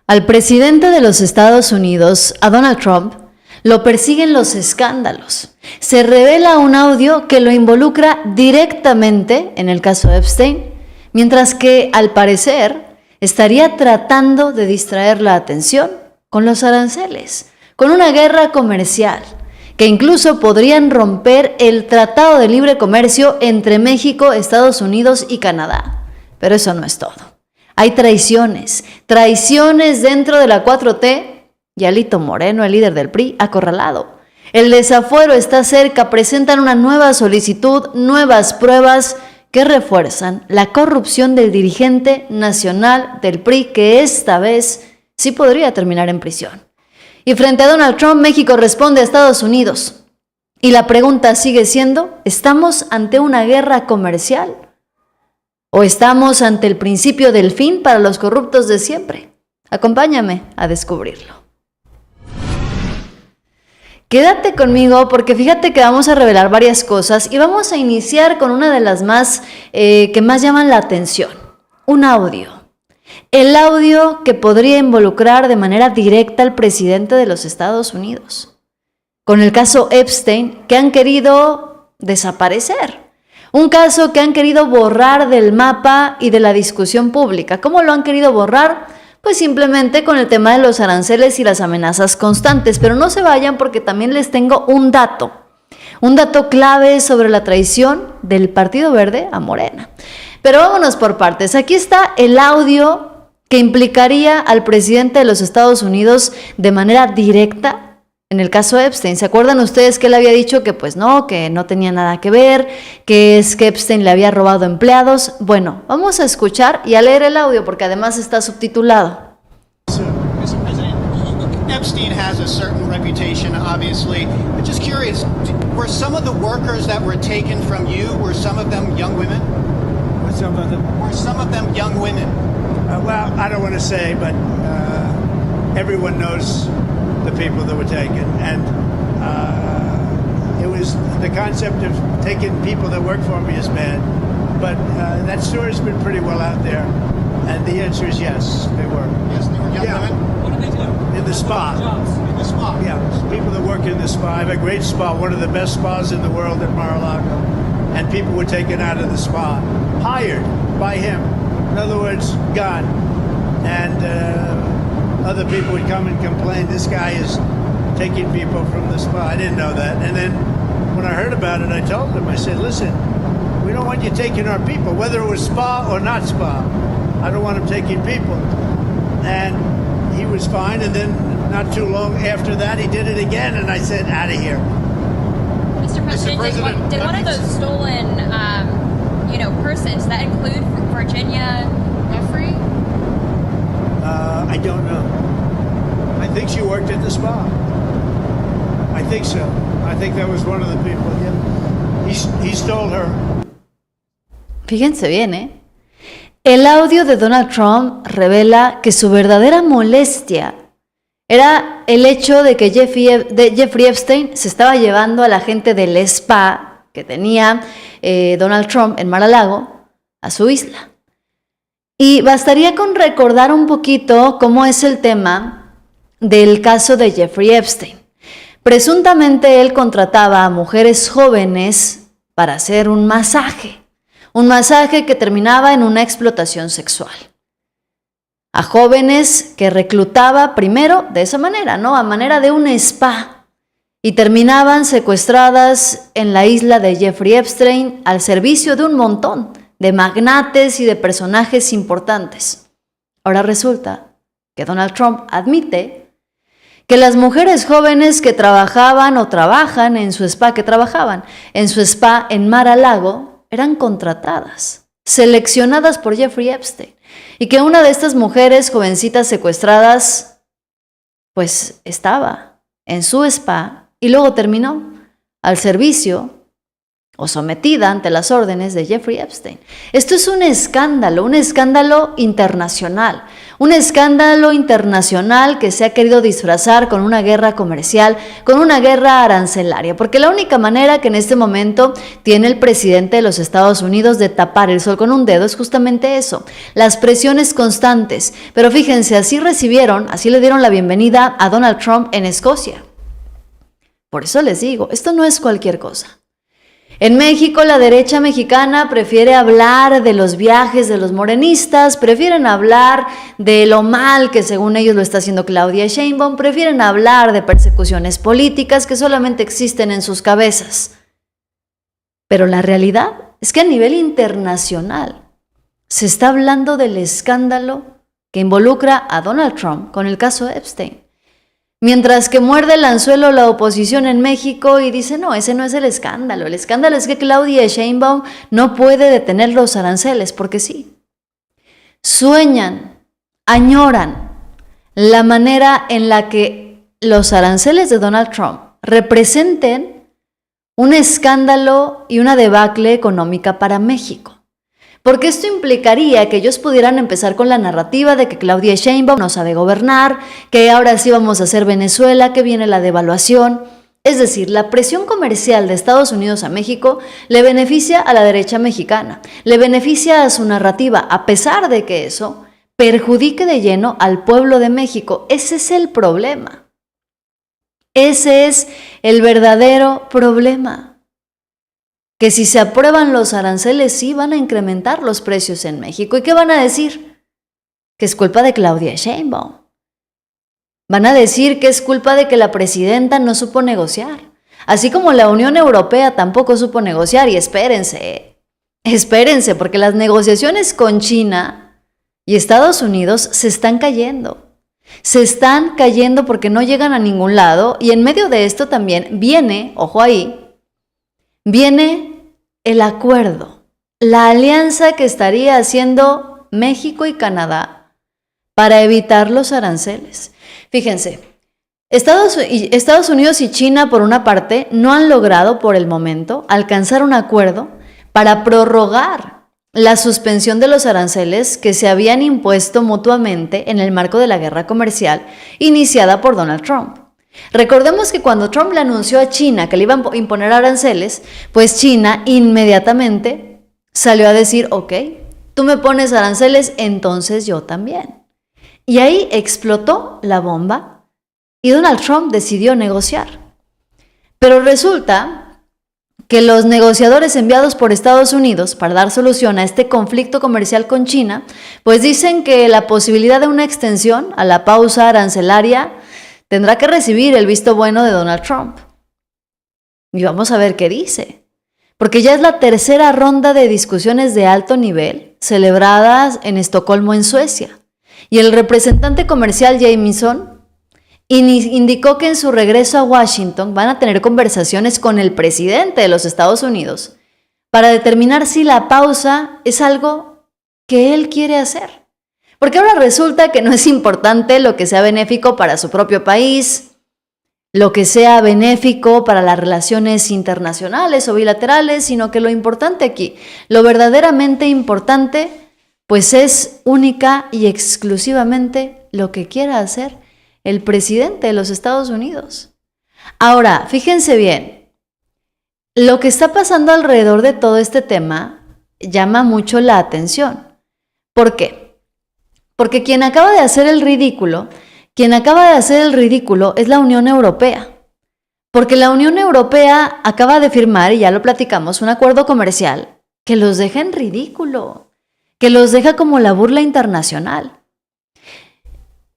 Al presidente de los Estados Unidos, a Donald Trump, lo persiguen los escándalos. Se revela un audio que lo involucra directamente en el caso Epstein, mientras que, al parecer, estaría tratando de distraer la atención con los aranceles, con una guerra comercial, que incluso podrían romper el Tratado de Libre Comercio entre México, Estados Unidos y Canadá. Pero eso no es todo. Hay traiciones dentro de la 4T y Alito Moreno, el líder del PRI, acorralado. El desafuero está cerca, presentan una nueva solicitud, nuevas pruebas que refuerzan la corrupción del dirigente nacional del PRI, que esta vez sí podría terminar en prisión. Y frente a Donald Trump, México responde a Estados Unidos. Y la pregunta sigue siendo, ¿estamos ante una guerra comercial? ¿O estamos ante el principio del fin para los corruptos de siempre? Acompáñame a descubrirlo. Quédate conmigo porque fíjate que vamos a revelar varias cosas y vamos a iniciar con una de las que más llaman la atención. Un audio. El audio que podría involucrar de manera directa al presidente de los Estados Unidos. Con el caso Epstein, que han querido desaparecer. Un caso que han querido borrar del mapa y de la discusión pública. ¿Cómo lo han querido borrar? Pues simplemente con el tema de los aranceles y las amenazas constantes. Pero no se vayan porque también les tengo un dato clave sobre la traición del Partido Verde a Morena. Pero vámonos por partes. Aquí está el audio que implicaría al presidente de los Estados Unidos de manera directa en el caso Epstein. ¿Se acuerdan ustedes que él había dicho que que no tenía nada que ver, que Epstein le había robado empleados? Bueno, vamos a escuchar y a leer el audio porque además está subtitulado. Mr. President, Epstein has a certain reputation, obviously. But just curious, were some of the workers that were taken from you, were some of them young women? Were some of them young women? Well, I don't want to say, but everyone knows the people that were taken, and it was the concept of taking people that work for me is bad, but that story's been pretty well out there, and the answer is yes, they were. Yes, they were young women? What did they do? In the spa. In the spa? Yeah, people that work in the spa. I have a great spa, one of the best spas in the world at Mar-a-Lago, and people were taken out of the spa, hired by him. In other words, gone, and other people would come and complain, this guy is taking people from the spa. I didn't know that. And then when I heard about it, I told them, I said, listen, we don't want you taking our people, whether it was spa or not spa. I don't want him taking people. And he was fine. And then not too long after that, he did it again. And I said, out of here. Mr. President, did one of those stolen, persons, that include Virginia Jeffrey? I don't know. I think she worked at the spa. I think so. I think that was one of the people. Yeah. He stole her. Fíjense bien, ¿eh? El audio de Donald Trump revela que su verdadera molestia era el hecho de que Jeffrey Epstein se estaba llevando a la gente del spa que tenía Donald Trump en Mar-a-Lago a su isla. Y bastaría con recordar un poquito cómo es el tema del caso de Jeffrey Epstein. Presuntamente él contrataba a mujeres jóvenes para hacer un masaje que terminaba en una explotación sexual. A jóvenes que reclutaba primero de esa manera, ¿no? A manera de un spa. Y terminaban secuestradas en la isla de Jeffrey Epstein al servicio de un montón de magnates y de personajes importantes. Ahora resulta que Donald Trump admite que las mujeres jóvenes que trabajaban o trabajan en su spa, en Mar-a-Lago, eran contratadas, seleccionadas por Jeffrey Epstein, y que una de estas mujeres jovencitas secuestradas, pues estaba en su spa y luego terminó al servicio o sometida ante las órdenes de Jeffrey Epstein. Esto es un escándalo internacional. Un escándalo internacional que se ha querido disfrazar con una guerra comercial, con una guerra arancelaria, porque la única manera que en este momento tiene el presidente de los Estados Unidos de tapar el sol con un dedo es justamente eso, las presiones constantes. Pero fíjense, así le dieron la bienvenida a Donald Trump en Escocia. Por eso les digo, esto no es cualquier cosa. En México, la derecha mexicana prefiere hablar de los viajes de los morenistas, prefieren hablar de lo mal que según ellos lo está haciendo Claudia Sheinbaum, prefieren hablar de persecuciones políticas que solamente existen en sus cabezas. Pero la realidad es que a nivel internacional se está hablando del escándalo que involucra a Donald Trump con el caso Epstein. Mientras que muerde el anzuelo la oposición en México y dice, no, ese no es el escándalo es que Claudia Sheinbaum no puede detener los aranceles, porque sí. Sueñan, añoran la manera en la que los aranceles de Donald Trump representen un escándalo y una debacle económica para México. Porque esto implicaría que ellos pudieran empezar con la narrativa de que Claudia Sheinbaum no sabe gobernar, que ahora sí vamos a hacer Venezuela, que viene la devaluación. Es decir, la presión comercial de Estados Unidos a México le beneficia a la derecha mexicana, le beneficia a su narrativa, a pesar de que eso perjudique de lleno al pueblo de México. Ese es el problema. Ese es el verdadero problema. Que si se aprueban los aranceles, sí van a incrementar los precios en México. ¿Y qué van a decir? Que es culpa de Claudia Sheinbaum. Van a decir que es culpa de que la presidenta no supo negociar. Así como la Unión Europea tampoco supo negociar. Y espérense, porque las negociaciones con China y Estados Unidos se están cayendo. Se están cayendo porque no llegan a ningún lado. Y en medio de esto también viene, ojo ahí, viene el acuerdo, la alianza que estaría haciendo México y Canadá para evitar los aranceles. Fíjense, Estados Unidos y China, por una parte, no han logrado por el momento alcanzar un acuerdo para prorrogar la suspensión de los aranceles que se habían impuesto mutuamente en el marco de la guerra comercial iniciada por Donald Trump. Recordemos que cuando Trump le anunció a China que le iban a imponer aranceles, pues China inmediatamente salió a decir, ok, tú me pones aranceles, entonces yo también. Y ahí explotó la bomba y Donald Trump decidió negociar. Pero resulta que los negociadores enviados por Estados Unidos para dar solución a este conflicto comercial con China, pues dicen que la posibilidad de una extensión a la pausa arancelaria tendrá que recibir el visto bueno de Donald Trump. Y vamos a ver qué dice. Porque ya es la tercera ronda de discusiones de alto nivel celebradas en Estocolmo, en Suecia. Y el representante comercial Jamieson indicó que en su regreso a Washington van a tener conversaciones con el presidente de los Estados Unidos para determinar si la pausa es algo que él quiere hacer. Porque ahora resulta que no es importante lo que sea benéfico para su propio país, lo que sea benéfico para las relaciones internacionales o bilaterales, sino que lo importante aquí, lo verdaderamente importante, pues es única y exclusivamente lo que quiera hacer el presidente de los Estados Unidos. Ahora, fíjense bien, lo que está pasando alrededor de todo este tema llama mucho la atención. ¿Por qué? Porque quien acaba de hacer el ridículo es la Unión Europea. Porque la Unión Europea acaba de firmar, y ya lo platicamos, un acuerdo comercial que los deja en ridículo, que los deja como la burla internacional.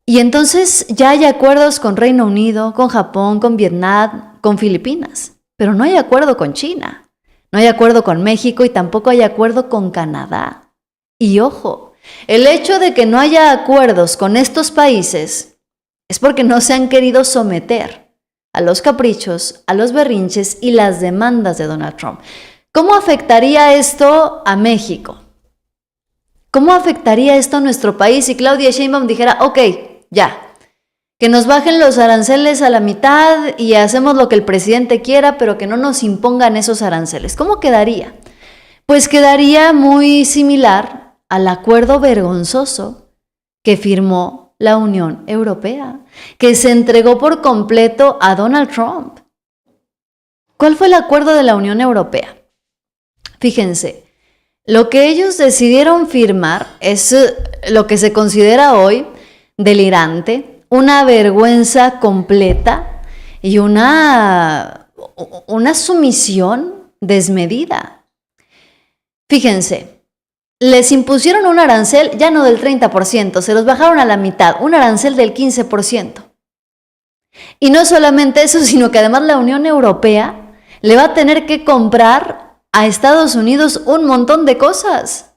Y entonces ya hay acuerdos con Reino Unido, con Japón, con Vietnam, con Filipinas, pero no hay acuerdo con China, no hay acuerdo con México y tampoco hay acuerdo con Canadá. Y ojo, el hecho de que no haya acuerdos con estos países es porque no se han querido someter a los caprichos, a los berrinches y las demandas de Donald Trump. ¿Cómo afectaría esto a México? ¿Cómo afectaría esto a nuestro país si Claudia Sheinbaum dijera, ok, ya, que nos bajen los aranceles a la mitad y hacemos lo que el presidente quiera, pero que no nos impongan esos aranceles. ¿Cómo quedaría? Pues quedaría muy similar al acuerdo vergonzoso que firmó la Unión Europea, que se entregó por completo a Donald Trump. ¿Cuál fue el acuerdo de la Unión Europea? Fíjense, lo que ellos decidieron firmar es lo que se considera hoy delirante, una vergüenza completa y una sumisión desmedida. Fíjense, les impusieron un arancel ya no del 30%, se los bajaron a la mitad, un arancel del 15%. Y no solamente eso, sino que además la Unión Europea le va a tener que comprar a Estados Unidos un montón de cosas.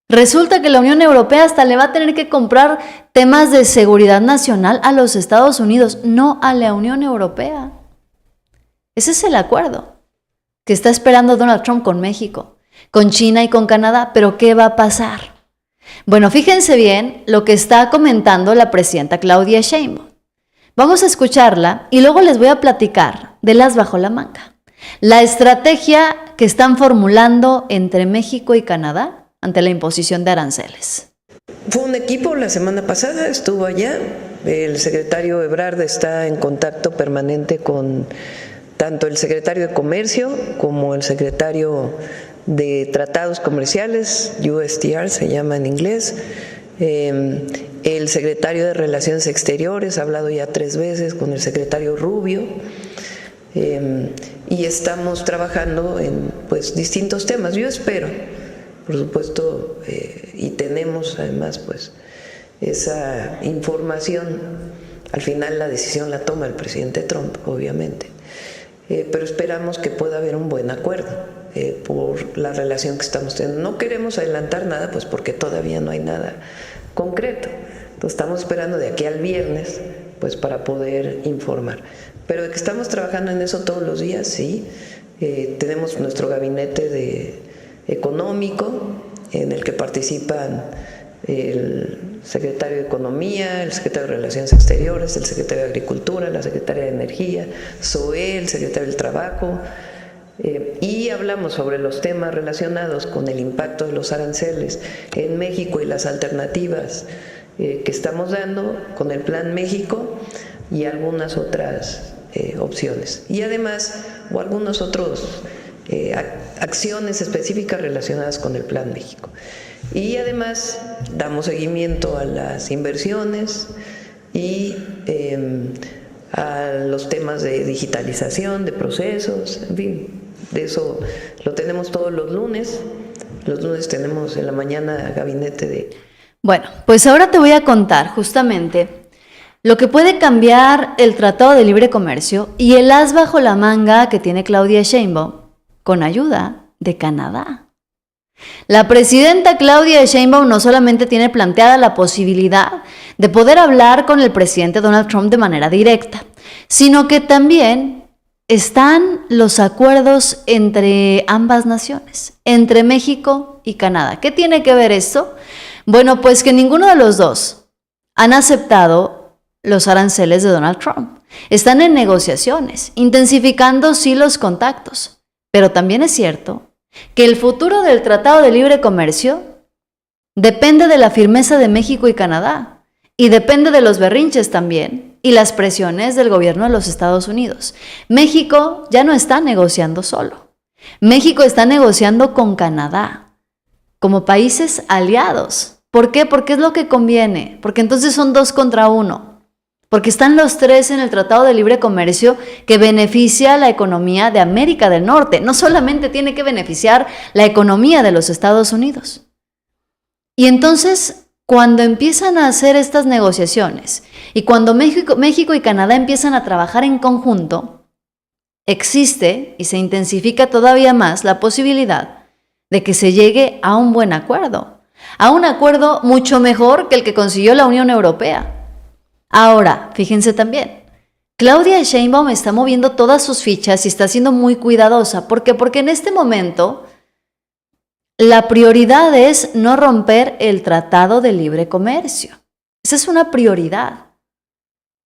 Resulta que la Unión Europea hasta le va a tener que comprar temas de seguridad nacional a los Estados Unidos, no a la Unión Europea. Ese es el acuerdo que está esperando Donald Trump con México, con China y con Canadá. ¿Pero qué va a pasar? Bueno, fíjense bien lo que está comentando la presidenta Claudia Sheinbaum. Vamos a escucharla y luego les voy a platicar de las bajo la manga. La estrategia que están formulando entre México y Canadá ante la imposición de aranceles. Fue un equipo la semana pasada, estuvo allá. El secretario Ebrard está en contacto permanente con tanto el secretario de Comercio como el secretario de Tratados Comerciales, USTR se llama en inglés. El secretario de Relaciones Exteriores ha hablado ya 3 veces con el secretario Rubio. Y estamos trabajando en distintos temas. Yo espero, por supuesto, y tenemos además esa información. Al final la decisión la toma el presidente Trump, obviamente, pero esperamos que pueda haber un buen acuerdo por la relación que estamos teniendo. No queremos adelantar nada, porque todavía no hay nada concreto. Entonces estamos esperando de aquí al viernes para poder informar. Pero de que estamos trabajando en eso todos los días, sí. Tenemos nuestro gabinete económico en el que participan el secretario de Economía, el secretario de Relaciones Exteriores, el secretario de Agricultura, la secretaria de Energía, SOE, el secretario del Trabajo, y hablamos sobre los temas relacionados con el impacto de los aranceles en México y las alternativas que estamos dando con el Plan México y algunas otras opciones. Y además, o algunos otros acciones específicas relacionadas con el Plan México. Y además damos seguimiento a las inversiones y a los temas de digitalización, de procesos, en fin, de eso lo tenemos todos los lunes. Los lunes tenemos en la mañana gabinete de... Bueno, pues ahora te voy a contar justamente lo que puede cambiar el Tratado de Libre Comercio y el as bajo la manga que tiene Claudia Sheinbaum con ayuda de Canadá. La presidenta Claudia Sheinbaum no solamente tiene planteada la posibilidad de poder hablar con el presidente Donald Trump de manera directa, sino que también están los acuerdos entre ambas naciones, entre México y Canadá. ¿Qué tiene que ver esto? Bueno, pues que ninguno de los dos han aceptado los aranceles de Donald Trump. Están en negociaciones, intensificando sí los contactos. Pero también es cierto que el futuro del Tratado de Libre Comercio depende de la firmeza de México y Canadá y depende de los berrinches también y las presiones del gobierno de los Estados Unidos. México ya no está negociando solo. México está negociando con Canadá como países aliados. ¿Por qué? Porque es lo que conviene, porque entonces son 2 contra 1. Porque están los 3 en el Tratado de Libre Comercio que beneficia a la economía de América del Norte. No solamente tiene que beneficiar la economía de los Estados Unidos. Y entonces, cuando empiezan a hacer estas negociaciones y cuando México y Canadá empiezan a trabajar en conjunto, existe y se intensifica todavía más la posibilidad de que se llegue a un buen acuerdo. A un acuerdo mucho mejor que el que consiguió la Unión Europea. Ahora, fíjense también, Claudia Sheinbaum está moviendo todas sus fichas y está siendo muy cuidadosa. ¿Por qué? Porque en este momento la prioridad es no romper el Tratado de Libre Comercio. Esa es una prioridad.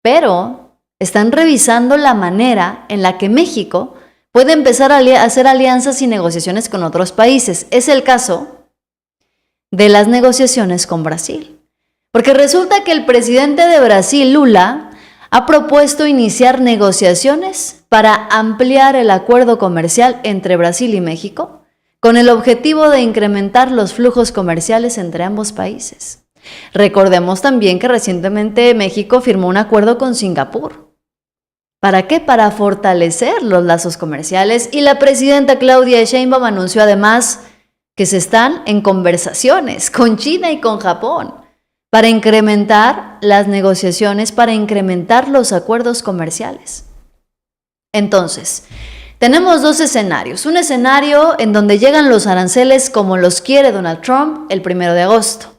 pero están revisando la manera en la que México puede empezar a hacer alianzas y negociaciones con otros países. Es el caso de las negociaciones con Brasil. Porque resulta que el presidente de Brasil, Lula, ha propuesto iniciar negociaciones para ampliar el acuerdo comercial entre Brasil y México, con el objetivo de incrementar los flujos comerciales entre ambos países. Recordemos también que recientemente México firmó un acuerdo con Singapur. ¿Para qué? Para fortalecer los lazos comerciales, y la presidenta Claudia Sheinbaum anunció además que se están en conversaciones con China y con Japón para incrementar las negociaciones, para incrementar los acuerdos comerciales. Entonces, tenemos dos escenarios. Un escenario en donde llegan los aranceles como los quiere Donald Trump el 1 de agosto.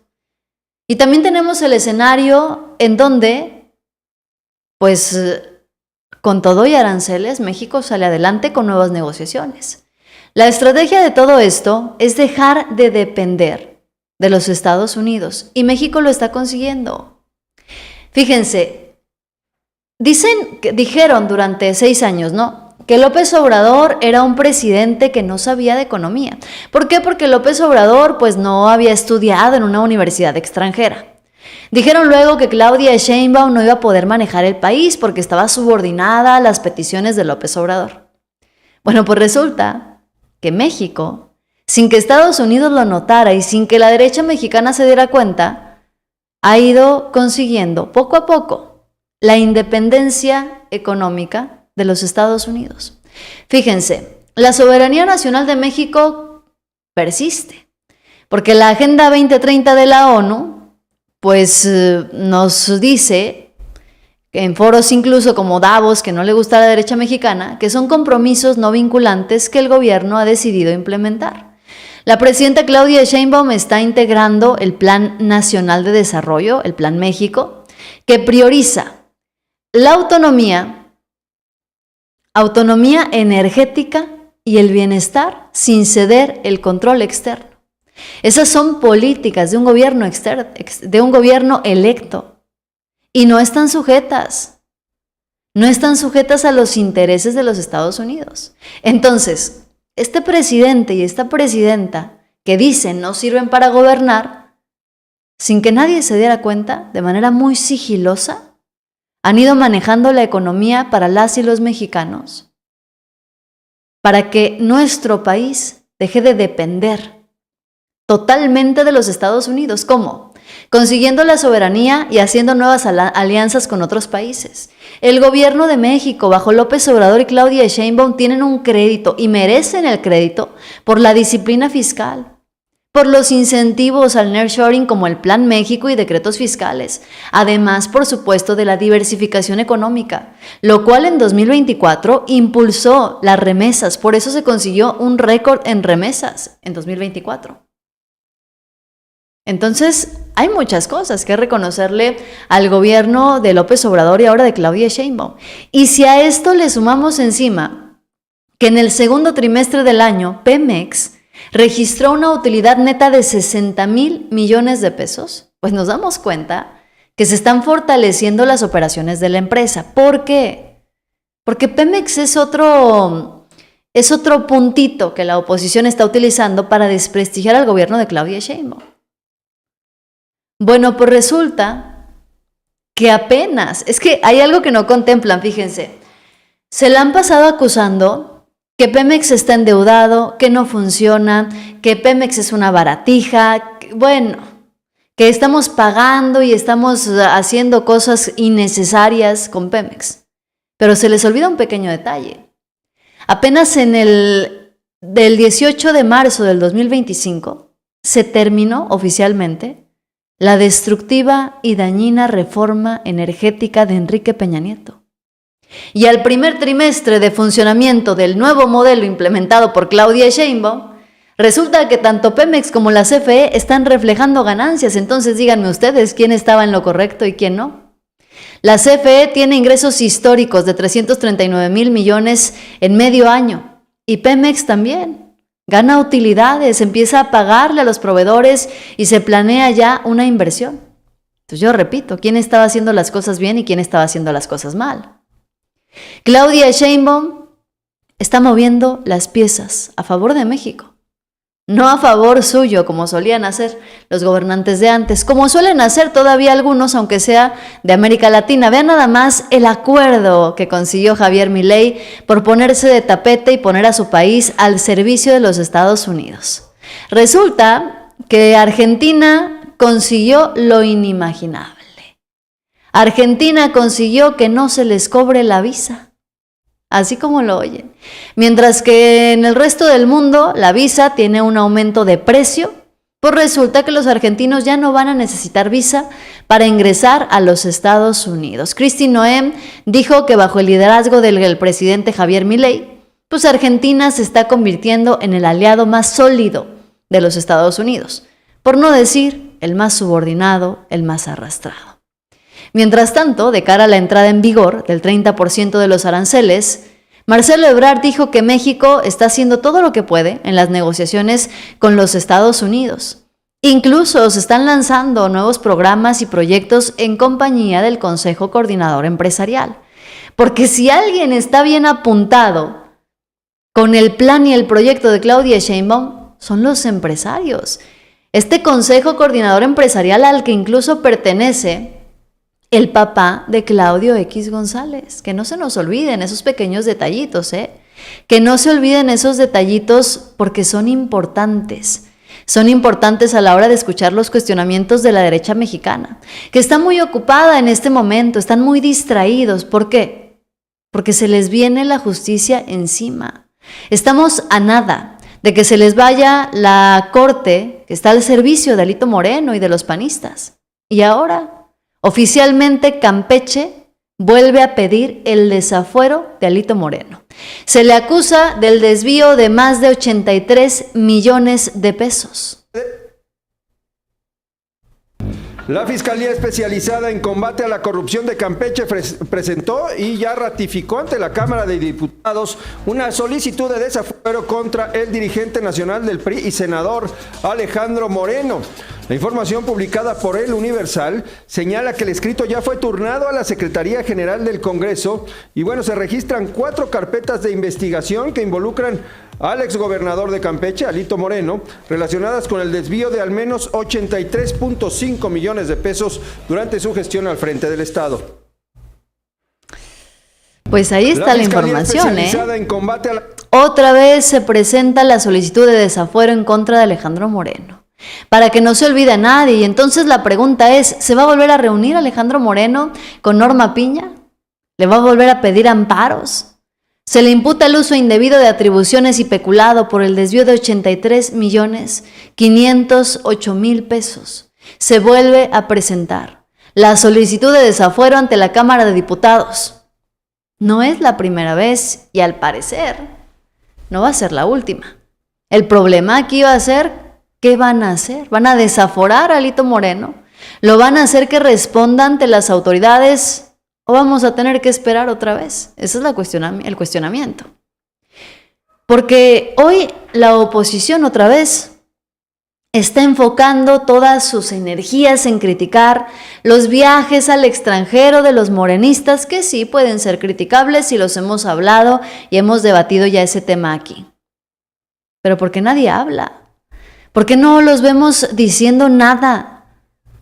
Y también tenemos el escenario en donde, pues, con todo y aranceles, México sale adelante con nuevas negociaciones. La estrategia de todo esto es dejar de depender de los Estados Unidos, y México lo está consiguiendo. Fíjense, dijeron durante 6 años, ¿no?, que López Obrador era un presidente que no sabía de economía. ¿Por qué? Porque López Obrador pues no había estudiado en una universidad extranjera. Dijeron luego que Claudia Sheinbaum no iba a poder manejar el país porque estaba subordinada a las peticiones de López Obrador. Bueno, pues resulta que México, sin que Estados Unidos lo notara y sin que la derecha mexicana se diera cuenta, ha ido consiguiendo poco a poco la independencia económica de los Estados Unidos. Fíjense, la soberanía nacional de México persiste, porque la Agenda 2030 de la ONU, pues nos dice, en foros incluso como Davos, que no le gusta a la derecha mexicana, que son compromisos no vinculantes que el gobierno ha decidido implementar. La presidenta Claudia Sheinbaum está integrando el Plan Nacional de Desarrollo, el Plan México, que prioriza la autonomía energética y el bienestar sin ceder el control externo. Esas son políticas de un gobierno electo, y no están sujetas a los intereses de los Estados Unidos. Entonces, este presidente y esta presidenta que dicen no sirven para gobernar, sin que nadie se diera cuenta, de manera muy sigilosa, han ido manejando la economía para las y los mexicanos, para que nuestro país deje de depender totalmente de los Estados Unidos. ¿Cómo? Consiguiendo la soberanía y haciendo nuevas alianzas con otros países. El gobierno de México, bajo López Obrador y Claudia Sheinbaum, tienen un crédito y merecen el crédito por la disciplina fiscal, por los incentivos al nearshoring como el Plan México y decretos fiscales. Además, por supuesto, de la diversificación económica, lo cual en 2024 impulsó las remesas. Por eso se consiguió un récord en remesas en 2024. Entonces, hay muchas cosas que reconocerle al gobierno de López Obrador y ahora de Claudia Sheinbaum. Y si a esto le sumamos encima que en el segundo trimestre del año, Pemex registró una utilidad neta de 60,000 millones de pesos, pues nos damos cuenta que se están fortaleciendo las operaciones de la empresa. ¿Por qué? Porque Pemex es otro puntito que la oposición está utilizando para desprestigiar al gobierno de Claudia Sheinbaum. Bueno, pues resulta que es que hay algo que no contemplan, fíjense. Se la han pasado acusando que Pemex está endeudado, que no funciona, que Pemex es una baratija, que estamos pagando y estamos haciendo cosas innecesarias con Pemex. Pero se les olvida un pequeño detalle. Apenas del 18 de marzo del 2025 se terminó oficialmente la destructiva y dañina reforma energética de Enrique Peña Nieto. Y al primer trimestre de funcionamiento del nuevo modelo implementado por Claudia Sheinbaum, resulta que tanto Pemex como la CFE están reflejando ganancias. Entonces díganme ustedes quién estaba en lo correcto y quién no. La CFE tiene ingresos históricos de 339,000 millones en medio año, y Pemex también. Gana utilidades, empieza a pagarle a los proveedores y se planea ya una inversión. Entonces yo repito, ¿quién estaba haciendo las cosas bien y quién estaba haciendo las cosas mal? Claudia Sheinbaum está moviendo las piezas a favor de México. No a favor suyo, como solían hacer los gobernantes de antes, como suelen hacer todavía algunos, aunque sea de América Latina. Vean nada más el acuerdo que consiguió Javier Milei por ponerse de tapete y poner a su país al servicio de los Estados Unidos. Resulta que Argentina consiguió lo inimaginable. Argentina consiguió que no se les cobre la visa. Así como lo oyen. Mientras que en el resto del mundo la visa tiene un aumento de precio, pues resulta que los argentinos ya no van a necesitar visa para ingresar a los Estados Unidos. Kristi Noem dijo que bajo el liderazgo del presidente Javier Milei, pues Argentina se está convirtiendo en el aliado más sólido de los Estados Unidos, por no decir el más subordinado, el más arrastrado. Mientras tanto, de cara a la entrada en vigor del 30% de los aranceles, Marcelo Ebrard dijo que México está haciendo todo lo que puede en las negociaciones con los Estados Unidos. Incluso se están lanzando nuevos programas y proyectos en compañía del Consejo Coordinador Empresarial. Porque si alguien está bien apuntado con el plan y el proyecto de Claudia Sheinbaum, son los empresarios. Este Consejo Coordinador Empresarial al que incluso pertenece el papá de Claudio X González. Que no se nos olviden esos pequeños detallitos, que no se olviden esos detallitos porque son importantes. Son importantes a la hora de escuchar los cuestionamientos de la derecha mexicana, que está muy ocupada en este momento, están muy distraídos. ¿Por qué? Porque se les viene la justicia encima. Estamos a nada de que se les vaya la corte que está al servicio de Alito Moreno y de los panistas. Y ahora, oficialmente, Campeche vuelve a pedir el desafuero de Alito Moreno. Se le acusa del desvío de más de 83 millones de pesos. La Fiscalía Especializada en Combate a la Corrupción de Campeche presentó y ya ratificó ante la Cámara de Diputados una solicitud de desafuero contra el dirigente nacional del PRI y senador Alejandro Moreno. La información publicada por El Universal señala que el escrito ya fue turnado a la Secretaría General del Congreso y bueno, se registran 4 carpetas de investigación que involucran al exgobernador de Campeche, Alito Moreno, relacionadas con el desvío de al menos 83.5 millones de pesos durante su gestión al frente del Estado. Pues ahí está la información, En combate a la... Otra vez se presenta la solicitud de desafuero en contra de Alejandro Moreno, para que no se olvide a nadie. Y entonces la pregunta es, ¿se va a volver a reunir Alejandro Moreno con Norma Piña? ¿Le va a volver a pedir amparos? Se le imputa el uso indebido de atribuciones y peculado por el desvío de 83.508.000 pesos. Se vuelve a presentar la solicitud de desafuero ante la Cámara de Diputados. No es la primera vez y al parecer no va a ser la última. El problema aquí va a ser, ¿qué van a hacer? ¿Van a desaforar a Alito Moreno? ¿Lo van a hacer que responda ante las autoridades? ¿O vamos a tener que esperar otra vez? Ese es el cuestionamiento. Porque hoy la oposición otra vez está enfocando todas sus energías en criticar los viajes al extranjero de los morenistas, que sí pueden ser criticables y los hemos hablado y hemos debatido ya ese tema aquí. Pero ¿por qué nadie habla? ¿Por qué no los vemos diciendo nada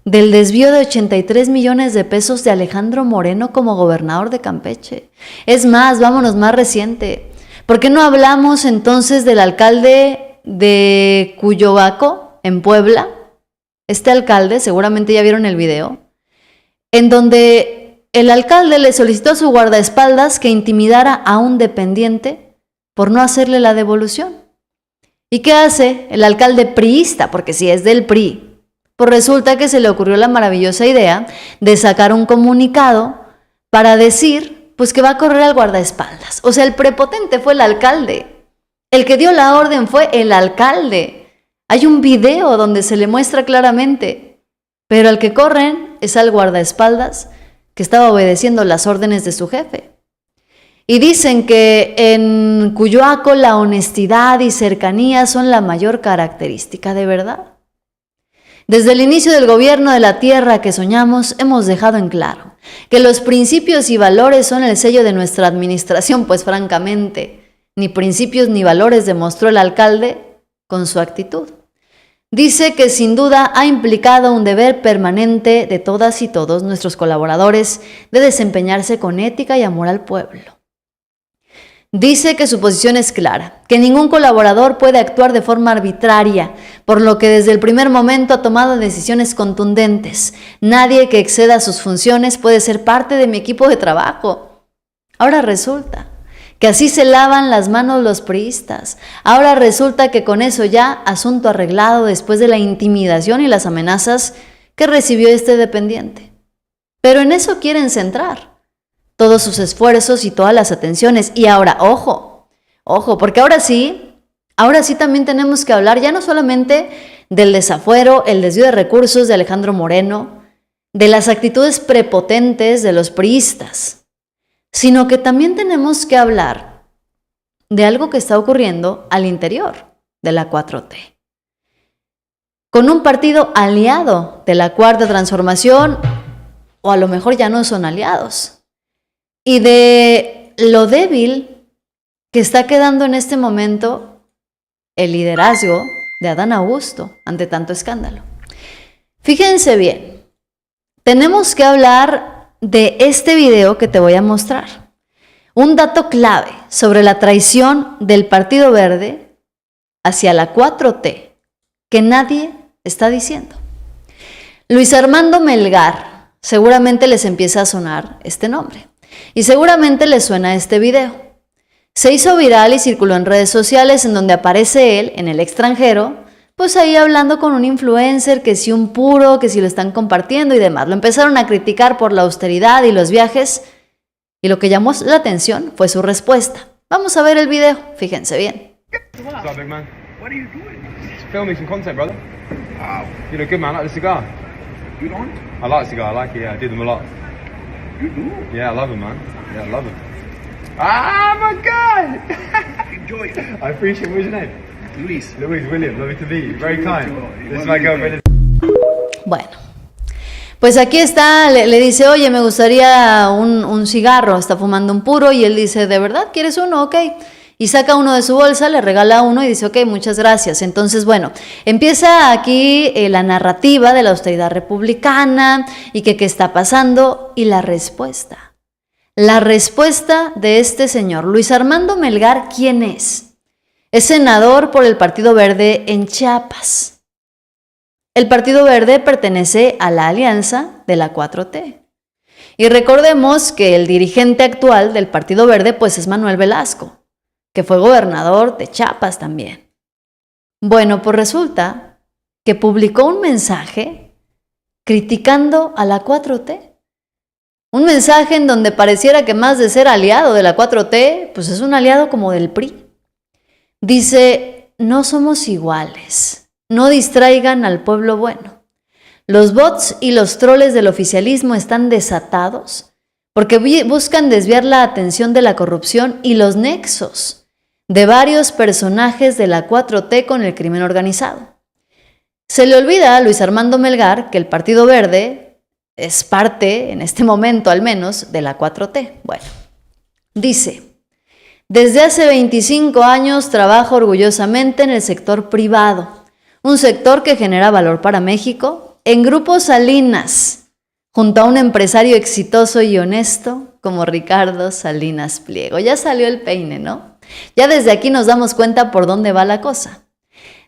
del desvío de 83 millones de pesos de Alejandro Moreno como gobernador de Campeche? Es más, vámonos más reciente. ¿Por qué no hablamos entonces del alcalde de Cuyoaco, en Puebla? Este alcalde, seguramente ya vieron el video, en donde el alcalde le solicitó a su guardaespaldas que intimidara a un dependiente por no hacerle la devolución. ¿Y qué hace el alcalde priista? Porque si es del PRI, pues resulta que se le ocurrió la maravillosa idea de sacar un comunicado para decir pues que va a correr al guardaespaldas. O sea, el prepotente fue el alcalde. El que dio la orden fue el alcalde. Hay un video donde se le muestra claramente. Pero al que corren es al guardaespaldas que estaba obedeciendo las órdenes de su jefe. Y dicen que en Cuyoaco la honestidad y cercanía son la mayor característica, ¿de verdad? Desde el inicio del gobierno de la tierra que soñamos, hemos dejado en claro que los principios y valores son el sello de nuestra administración, pues francamente, ni principios ni valores demostró el alcalde con su actitud. Dice que sin duda ha implicado un deber permanente de todas y todos nuestros colaboradores de desempeñarse con ética y amor al pueblo. Dice que su posición es clara, que ningún colaborador puede actuar de forma arbitraria, por lo que desde el primer momento ha tomado decisiones contundentes. Nadie que exceda sus funciones puede ser parte de mi equipo de trabajo. Ahora resulta que así se lavan las manos los priistas. Ahora resulta que con eso ya asunto arreglado después de la intimidación y las amenazas que recibió este dependiente. Pero en eso quieren centrar todos sus esfuerzos y todas las atenciones. Y ahora, ojo, porque ahora sí también tenemos que hablar ya no solamente del desafuero, el desvío de recursos de Alejandro Moreno, de las actitudes prepotentes de los priistas, sino que también tenemos que hablar de algo que está ocurriendo al interior de la 4T. Con un partido aliado de la Cuarta Transformación, o a lo mejor ya no son aliados, y de lo débil que está quedando en este momento el liderazgo de Adán Augusto ante tanto escándalo. Fíjense bien, tenemos que hablar de este video que te voy a mostrar. Un dato clave sobre la traición del Partido Verde hacia la 4T que nadie está diciendo. Luis Armando Melgar, seguramente les empieza a sonar este nombre. Y seguramente les suena este video. Se hizo viral y circuló en redes sociales en donde aparece él en el extranjero, pues ahí hablando con un influencer, que si un puro, que si lo están compartiendo y demás. Lo empezaron a criticar por la austeridad y los viajes, y lo que llamó la atención fue su respuesta. Vamos a ver el video, fíjense bien. What's up, big man? What are you doing? Film me some content, brother. Wow. You look good, man. I like the cigar. You don't? I like the cigar. I like it, yeah. I do them a lot. You do? Yeah, I love them, man. Yeah, I love them. Ah, my God! Enjoy it. I appreciate it. What's your name? Luis. Luis William. Lovely to meet you. Very kind. This is my girlfriend. Bueno, pues aquí está, le dice, oye, me gustaría un cigarro. Está fumando un puro y él dice, ¿de verdad quieres uno? Ok. Y saca uno de su bolsa, le regala uno y dice, ok, muchas gracias. Entonces, bueno, empieza aquí la narrativa de la austeridad republicana y que qué está pasando. Y la respuesta de este señor, Luis Armando Melgar, ¿quién es? Es senador por el Partido Verde en Chiapas. El Partido Verde pertenece a la alianza de la 4T. Y recordemos que el dirigente actual del Partido Verde pues es Manuel Velasco, que fue gobernador de Chiapas también. Bueno, pues resulta que publicó un mensaje criticando a la 4T. Un mensaje en donde pareciera que más de ser aliado de la 4T, pues es un aliado como del PRI. Dice, no somos iguales, no distraigan al pueblo bueno. Los bots y los troles del oficialismo están desatados porque buscan desviar la atención de la corrupción y los nexos de varios personajes de la 4T con el crimen organizado. Se le olvida a Luis Armando Melgar que el Partido Verde es parte, en este momento al menos, de la 4T. Bueno, dice, desde hace 25 años trabajo orgullosamente en el sector privado, un sector que genera valor para México, en Grupo Salinas, junto a un empresario exitoso y honesto como Ricardo Salinas Pliego. Ya salió el peine, ¿no? Ya desde aquí nos damos cuenta por dónde va la cosa.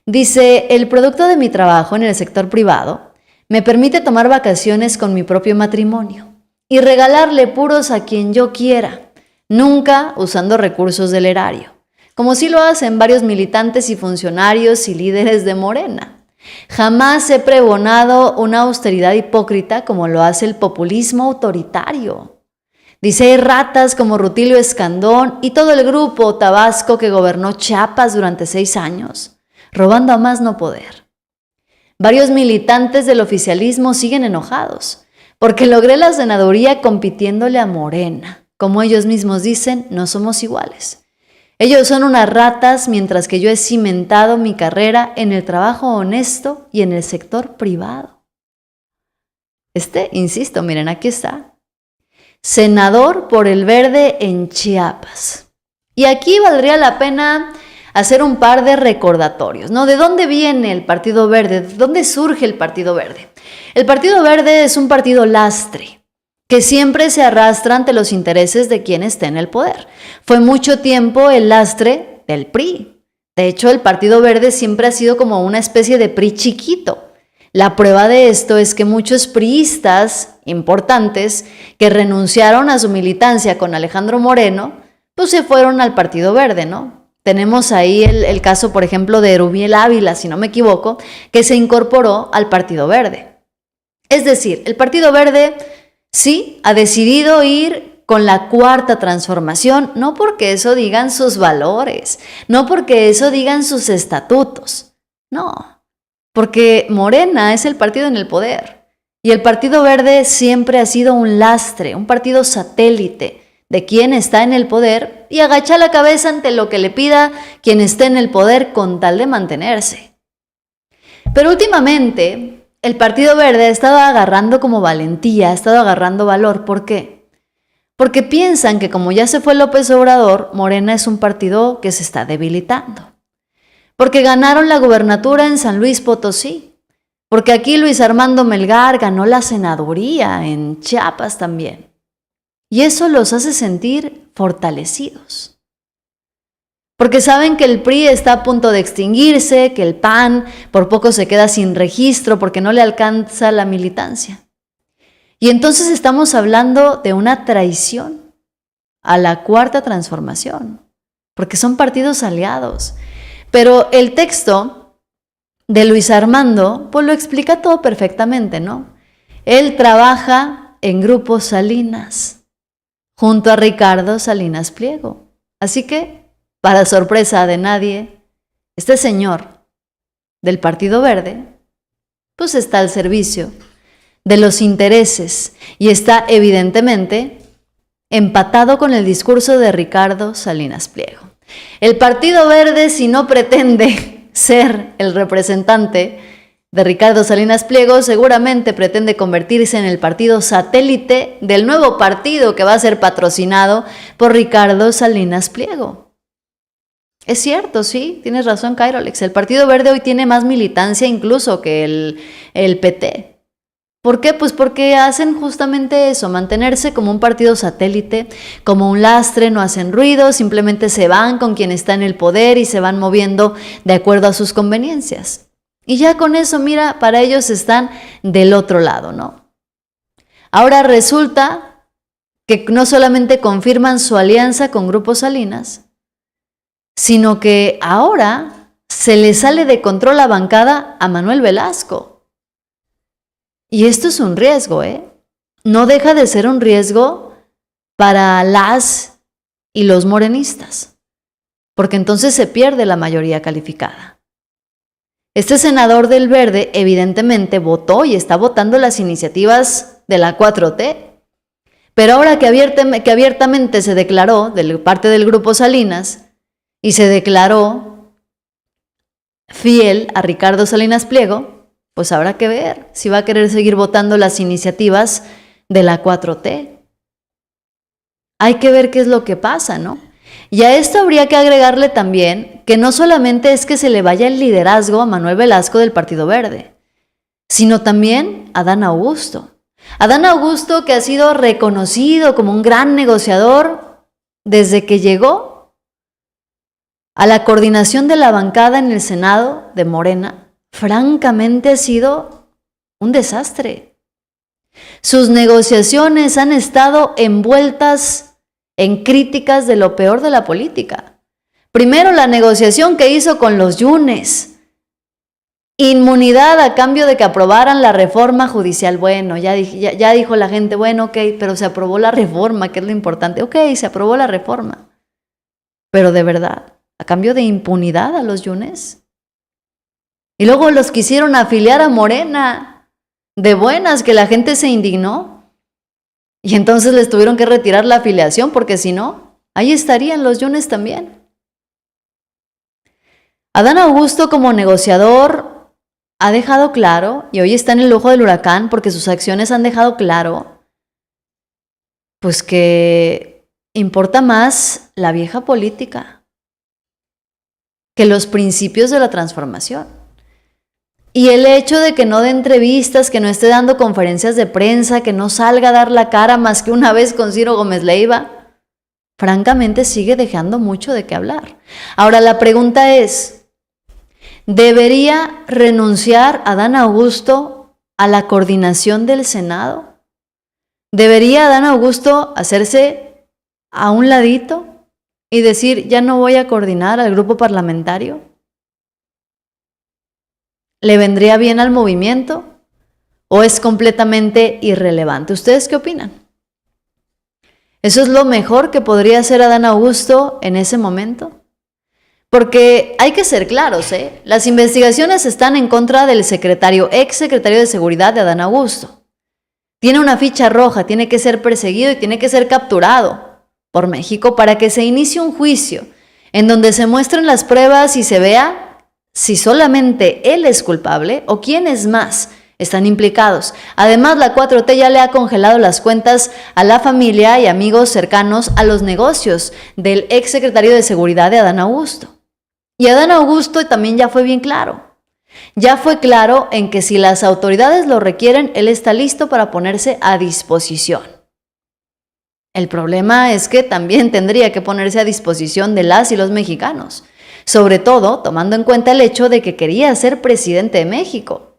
Dice, el producto de mi trabajo en el sector privado me permite tomar vacaciones con mi propio matrimonio y regalarle puros a quien yo quiera, nunca usando recursos del erario, como sí lo hacen varios militantes y funcionarios y líderes de Morena. Jamás he pregonado una austeridad hipócrita como lo hace el populismo autoritario. Dice, hay ratas como Rutilio Escandón y todo el grupo tabasco que gobernó Chiapas durante 6 años, robando a más no poder. Varios militantes del oficialismo siguen enojados porque logré la senaduría compitiéndole a Morena. Como ellos mismos dicen, no somos iguales. Ellos son unas ratas, mientras que yo he cimentado mi carrera en el trabajo honesto y en el sector privado. Insisto, miren, aquí está. Senador por el Verde en Chiapas. Y aquí valdría la pena hacer un par de recordatorios, ¿no? ¿De dónde viene el Partido Verde? ¿De dónde surge el Partido Verde? El Partido Verde es un partido lastre, que siempre se arrastra ante los intereses de quien esté en el poder. Fue mucho tiempo el lastre del PRI. De hecho, el Partido Verde siempre ha sido como una especie de PRI chiquito. La prueba de esto es que muchos priistas importantes que renunciaron a su militancia con Alejandro Moreno, pues se fueron al Partido Verde, ¿no? Tenemos ahí el caso, por ejemplo, de Erubiel Ávila, si no me equivoco, que se incorporó al Partido Verde. Es decir, el Partido Verde sí ha decidido ir con la cuarta transformación, no porque eso digan sus valores, no porque eso digan sus estatutos, no. Porque Morena es el partido en el poder y el Partido Verde siempre ha sido un lastre, un partido satélite de quien está en el poder y agacha la cabeza ante lo que le pida quien esté en el poder con tal de mantenerse. Pero últimamente el Partido Verde ha estado agarrando como valentía, ha estado agarrando valor. ¿Por qué? Porque piensan que como ya se fue López Obrador, Morena es un partido que se está debilitando. Porque ganaron la gubernatura en San Luis Potosí, porque aquí Luis Armando Melgar ganó la senaduría en Chiapas también. Y eso los hace sentir fortalecidos. Porque saben que el PRI está a punto de extinguirse, que el PAN por poco se queda sin registro porque no le alcanza la militancia. Y entonces estamos hablando de una traición a la cuarta transformación, porque son partidos aliados. Pero el texto de Luis Armando, pues lo explica todo perfectamente, ¿no? Él trabaja en Grupo Salinas, junto a Ricardo Salinas Pliego. Así que, para sorpresa de nadie, este señor del Partido Verde, pues está al servicio de los intereses y está evidentemente empatado con el discurso de Ricardo Salinas Pliego. El Partido Verde, si no pretende ser el representante de Ricardo Salinas Pliego, seguramente pretende convertirse en el partido satélite del nuevo partido que va a ser patrocinado por Ricardo Salinas Pliego. Es cierto, sí, tienes razón, Kairolex. El Partido Verde hoy tiene más militancia incluso que el PT. ¿Por qué? Pues porque hacen justamente eso, mantenerse como un partido satélite, como un lastre, no hacen ruido, simplemente se van con quien está en el poder y se van moviendo de acuerdo a sus conveniencias. Y ya con eso, mira, para ellos están del otro lado, ¿no? Ahora resulta que no solamente confirman su alianza con Grupo Salinas, sino que ahora se le sale de control la bancada a Manuel Velasco. Y esto es un riesgo, ¿eh? No deja de ser un riesgo para las y los morenistas, porque entonces se pierde la mayoría calificada. Este senador del Verde evidentemente votó y está votando las iniciativas de la 4T, pero ahora que abiertamente se declaró de parte del Grupo Salinas y se declaró fiel a Ricardo Salinas Pliego, pues habrá que ver si va a querer seguir votando las iniciativas de la 4T. Hay que ver qué es lo que pasa, ¿no? Y a esto habría que agregarle también que no solamente es que se le vaya el liderazgo a Manuel Velasco del Partido Verde, sino también a Adán Augusto. Adán Augusto, que ha sido reconocido como un gran negociador desde que llegó a la coordinación de la bancada en el Senado de Morena, francamente ha sido un desastre. Sus negociaciones han estado envueltas en críticas de lo peor de la política. Primero, la negociación que hizo con los Yunes. Inmunidad a cambio de que aprobaran la reforma judicial. Bueno, ya dijo la gente, bueno, ok, pero se aprobó la reforma, que es lo importante. Ok, se aprobó la reforma. Pero de verdad, a cambio de impunidad a los Yunes. Y luego los quisieron afiliar a Morena, de buenas, que la gente se indignó. Y entonces les tuvieron que retirar la afiliación, porque si no, ahí estarían los Yunes también. Adán Augusto como negociador ha dejado claro, y hoy está en el ojo del huracán porque sus acciones han dejado claro, pues que importa más la vieja política que los principios de la transformación. Y el hecho de que no dé entrevistas, que no esté dando conferencias de prensa, que no salga a dar la cara más que una vez con Ciro Gómez Leiva, francamente sigue dejando mucho de qué hablar. Ahora la pregunta es, ¿debería renunciar Adán Augusto a la coordinación del Senado? ¿Debería Adán Augusto hacerse a un ladito y decir, ya no voy a coordinar al grupo parlamentario? ¿Le vendría bien al movimiento o es completamente irrelevante? ¿Ustedes qué opinan? ¿Eso es lo mejor que podría hacer Adán Augusto en ese momento? Porque hay que ser claros, las investigaciones están en contra del ex secretario de Seguridad de Adán Augusto. Tiene una ficha roja, tiene que ser perseguido y tiene que ser capturado por México para que se inicie un juicio en donde se muestren las pruebas y se vea si solamente él es culpable o quiénes más están implicados. Además, la 4T ya le ha congelado las cuentas a la familia y amigos cercanos a los negocios del ex secretario de Seguridad de Adán Augusto. Y Adán Augusto también ya fue bien claro. Ya fue claro en que si las autoridades lo requieren, él está listo para ponerse a disposición. El problema es que también tendría que ponerse a disposición de las y los mexicanos, sobre todo tomando en cuenta el hecho de que quería ser presidente de México.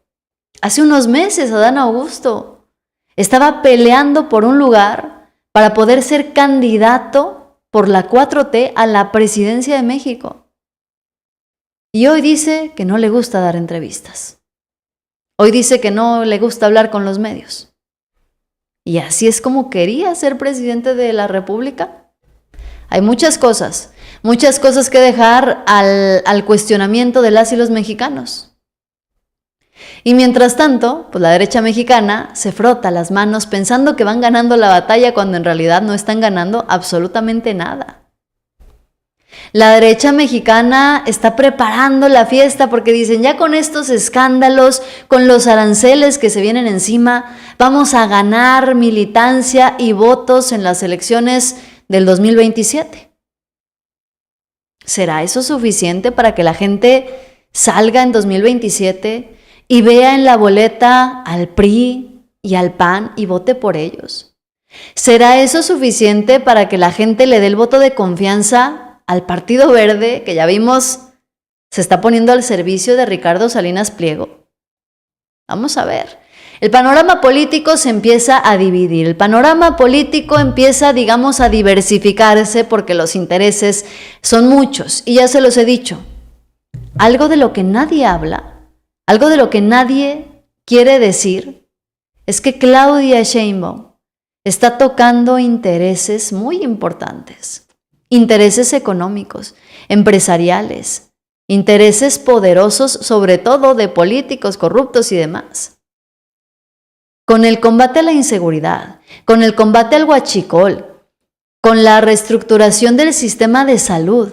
Hace unos meses Adán Augusto estaba peleando por un lugar para poder ser candidato por la 4T a la presidencia de México. Y hoy dice que no le gusta dar entrevistas. Hoy dice que no le gusta hablar con los medios. ¿Y así es como quería ser presidente de la República? Hay muchas cosas que dejar al cuestionamiento de las y los mexicanos. Y mientras tanto, pues la derecha mexicana se frota las manos pensando que van ganando la batalla cuando en realidad no están ganando absolutamente nada. La derecha mexicana está preparando la fiesta porque dicen, ya con estos escándalos, con los aranceles que se vienen encima, vamos a ganar militancia y votos en las elecciones del 2027. ¿Será eso suficiente para que la gente salga en 2027 y vea en la boleta al PRI y al PAN y vote por ellos? ¿Será eso suficiente para que la gente le dé el voto de confianza al Partido Verde, que ya vimos se está poniendo al servicio de Ricardo Salinas Pliego? Vamos a ver. El panorama político se empieza a dividir. El panorama político empieza, digamos, a diversificarse porque los intereses son muchos. Y ya se los he dicho. Algo de lo que nadie habla, algo de lo que nadie quiere decir, es que Claudia Sheinbaum está tocando intereses muy importantes. Intereses económicos, empresariales, intereses poderosos, sobre todo de políticos corruptos y demás. Con el combate a la inseguridad, con el combate al huachicol, con la reestructuración del sistema de salud,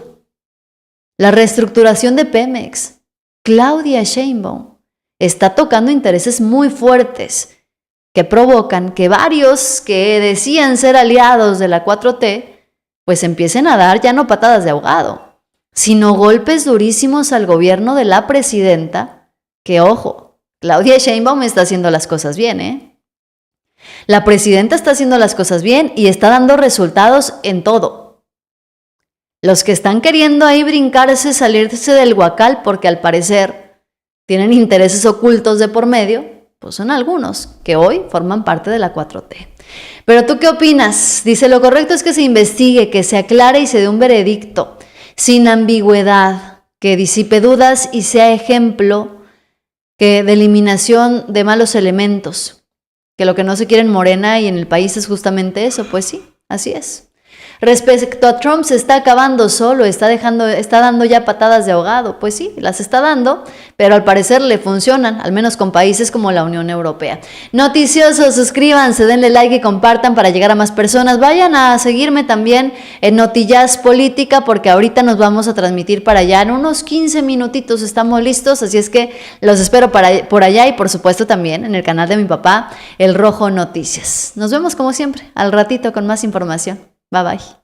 la reestructuración de Pemex, Claudia Sheinbaum está tocando intereses muy fuertes que provocan que varios que decían ser aliados de la 4T pues empiecen a dar ya no patadas de ahogado, sino golpes durísimos al gobierno de la presidenta, que ojo, Claudia Sheinbaum está haciendo las cosas bien, La presidenta está haciendo las cosas bien y está dando resultados en todo. Los que están queriendo ahí brincarse, salirse del huacal porque al parecer tienen intereses ocultos de por medio, pues son algunos que hoy forman parte de la 4T. Pero ¿tú qué opinas? Dice, lo correcto es que se investigue, que se aclare y se dé un veredicto sin ambigüedad, que disipe dudas y sea ejemplo de eliminación de malos elementos. Que lo que no se quiere en Morena y en el país es justamente eso, pues sí, así es. Respecto a Trump, se está acabando solo, está dando ya patadas de ahogado. Pues sí, las está dando, pero al parecer le funcionan, al menos con países como la Unión Europea. Noticiosos, suscríbanse, denle like y compartan para llegar a más personas. Vayan a seguirme también en Notijazz Política, porque ahorita nos vamos a transmitir para allá en unos 15 minutitos, estamos listos, así es que los espero por allá y por supuesto también en el canal de mi papá, El Rojo Noticias. Nos vemos como siempre al ratito con más información. Bye bye.